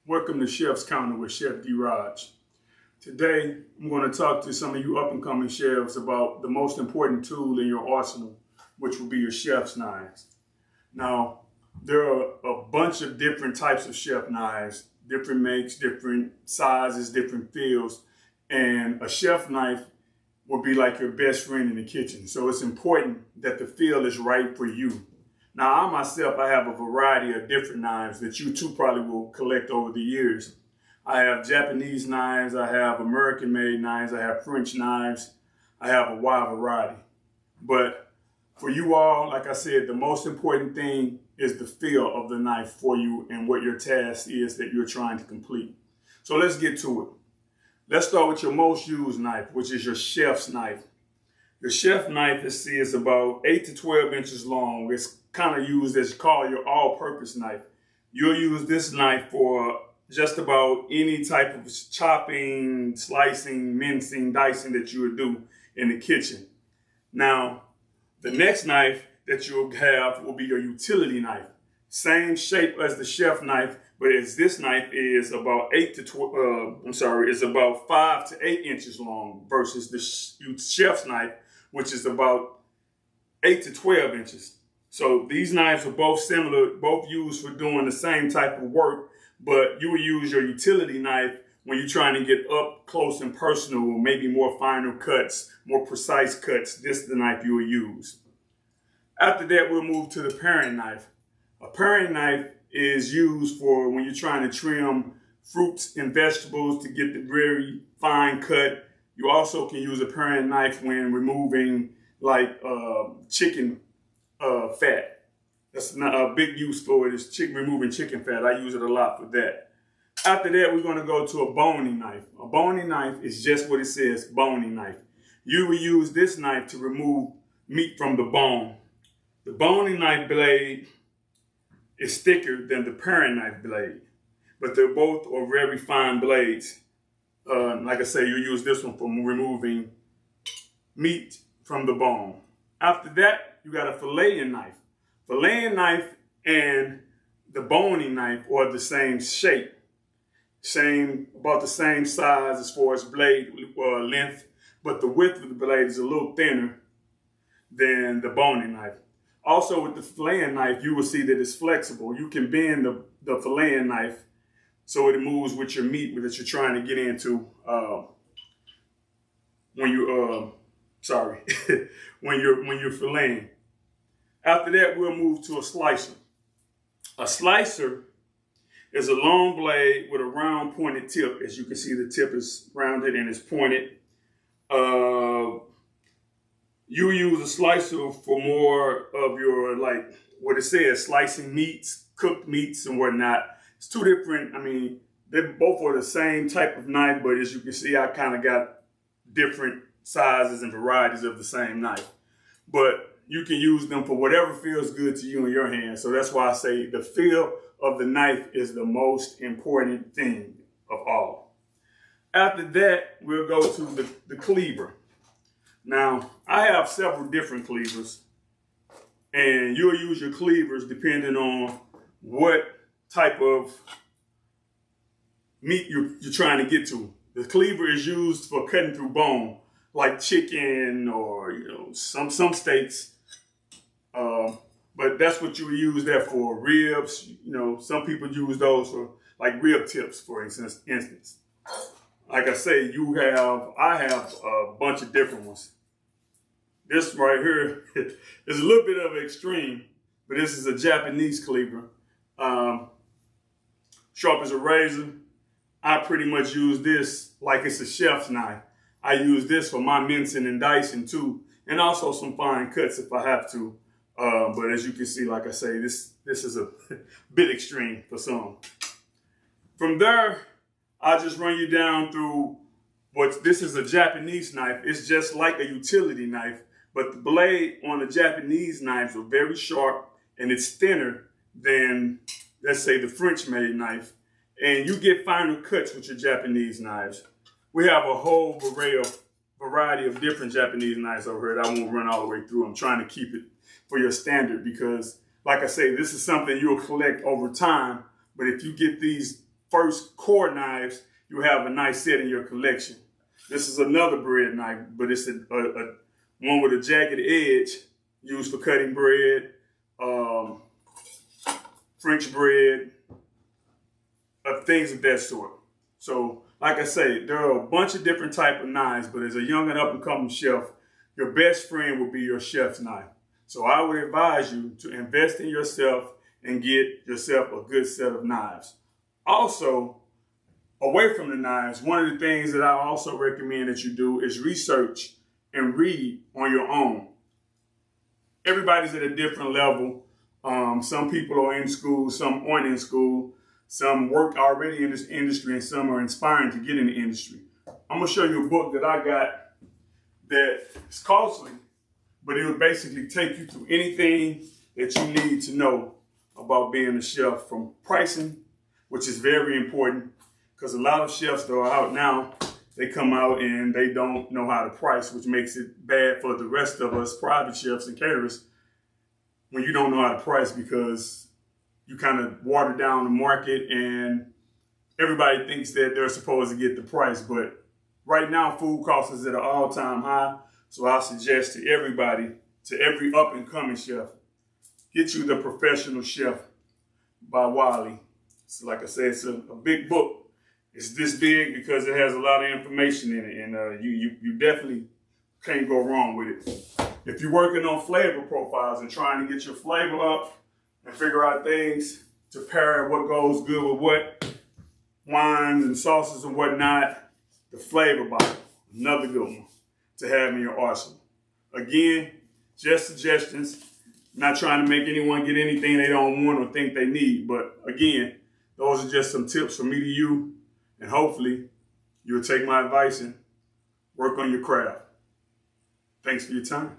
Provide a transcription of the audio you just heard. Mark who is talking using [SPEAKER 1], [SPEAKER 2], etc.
[SPEAKER 1] Welcome to Chef's Counter with Chef D. Rodgers. Today, I'm going to talk to some of you up-and-coming chefs about the most important tool in your arsenal, which will be your chef's knives. Now, there are a bunch of different types of chef knives, different makes, different sizes, different feels, and a chef knife will be like your best friend in the kitchen. So it's important that the feel is right for you. Now, I myself, I have a variety of different knives that you too probably will collect over the years. I have Japanese knives, I have American-made knives, I have French knives, I have a wide variety. But for you all, like I said, the most important thing is the feel of the knife for you and what your task is that you're trying to complete. So let's get to it. Let's start with your most used knife, which is your chef's knife. Your chef knife is about 8 to 12 inches long. It's kind of used as called your all-purpose knife. You'll use this knife for just about any type of chopping, slicing, mincing, dicing that you would do in the kitchen. Now, the next knife that you'll have will be your utility knife. Same shape as the chef knife, but as this knife is about 5 to 8 inches long versus the chef's knife, which is about 8 to 12 inches. So these knives are both similar, both used for doing the same type of work, but you will use your utility knife when you're trying to get up close and personal, maybe more finer cuts, more precise cuts. This is the knife you will use. After that, we'll move to the paring knife. A paring knife is used for when you're trying to trim fruits and vegetables to get the very fine cut. You also can use a paring knife when removing like chicken fat. That's not a big use for it. Is removing chicken fat. I use it a lot for that. After that, we're going to go to a boning knife. A boning knife is just what it says, boning knife. You will use this knife to remove meat from the bone. The boning knife blade is thicker than the paring knife blade, but they're both are very fine blades. Like I say, you use this one for removing meat from the bone. After that, you got a filleting knife. Filleting knife and the boning knife are the same shape, about the same size as far as blade length, but the width of the blade is a little thinner than the boning knife. Also, with the filleting knife, you will see that it's flexible. You can bend the filleting knife so it moves with your meat that you're trying to get into when you're filleting. After that, we'll move to a slicer. A slicer is a long blade with a round pointed tip. As you can see, the tip is rounded and it's pointed. You use a slicer for more of your, like what it says, slicing meats, cooked meats and whatnot. It's two different, they both are the same type of knife, but as you can see, I kind of got different sizes and varieties of the same knife. But you can use them for whatever feels good to you in your hand. So that's why I say the feel of the knife is the most important thing of all. After that, we'll go to the cleaver. Now, I have several different cleavers, and you'll use your cleavers depending on what type of meat you're trying to get to. The cleaver is used for cutting through bone, like chicken or some steaks. But that's what you would use that for. Ribs, some people use those for like rib tips, for instance. Like I say, I have a bunch of different ones. This right here is a little bit of an extreme, but this is a Japanese cleaver. Sharp as a razor. I pretty much use this like it's a chef's knife. I use this for my mincing and dicing too, and also some fine cuts if I have to. But as you can see, like I say, this is a bit extreme for some. From there, I'll just run you down through this is a Japanese knife. It's just like a utility knife, but the blade on the Japanese knives are very sharp and it's thinner than, let's say, the French-made knife. And you get finer cuts with your Japanese knives. We have a whole variety of different Japanese knives over here that I won't run all the way through. I'm trying to keep it for your standard because, like I say, this is something you'll collect over time. But if you get these first core knives, you have a nice set in your collection. This is another bread knife, but it's a one with a jagged edge used for cutting bread, French bread, things of that sort. So, like I say, there are a bunch of different type of knives, but as a young and up-and-coming chef, your best friend will be your chef's knife. So I would advise you to invest in yourself and get yourself a good set of knives. Also, away from the knives, one of the things that I also recommend that you do is research and read on your own. Everybody's at a different level. Some people are in school, some aren't in school. Some work already in this industry, and some are inspiring to get in the industry. I'm going to show you a book that I got that is costly, but it will basically take you through anything that you need to know about being a chef, from pricing, which is very important, because a lot of chefs that are out now, they come out and they don't know how to price, which makes it bad for the rest of us private chefs and caterers when you don't know how to price, because you kind of water down the market and everybody thinks that they're supposed to get the price. But right now, food costs is at an all-time high. So I suggest to everybody, to every up-and-coming chef, get you The Professional Chef by Wiley. So like I said, it's a big book. It's this big because it has a lot of information in it, and you definitely can't go wrong with it. If you're working on flavor profiles and trying to get your flavor up and figure out things to pair what goes good with what, wines and sauces and whatnot, the Flavor Bottle, another good one to have in your arsenal. Again, just suggestions, not trying to make anyone get anything they don't want or think they need, but again, those are just some tips from me to you, and hopefully you'll take my advice and work on your craft. Thanks for your time.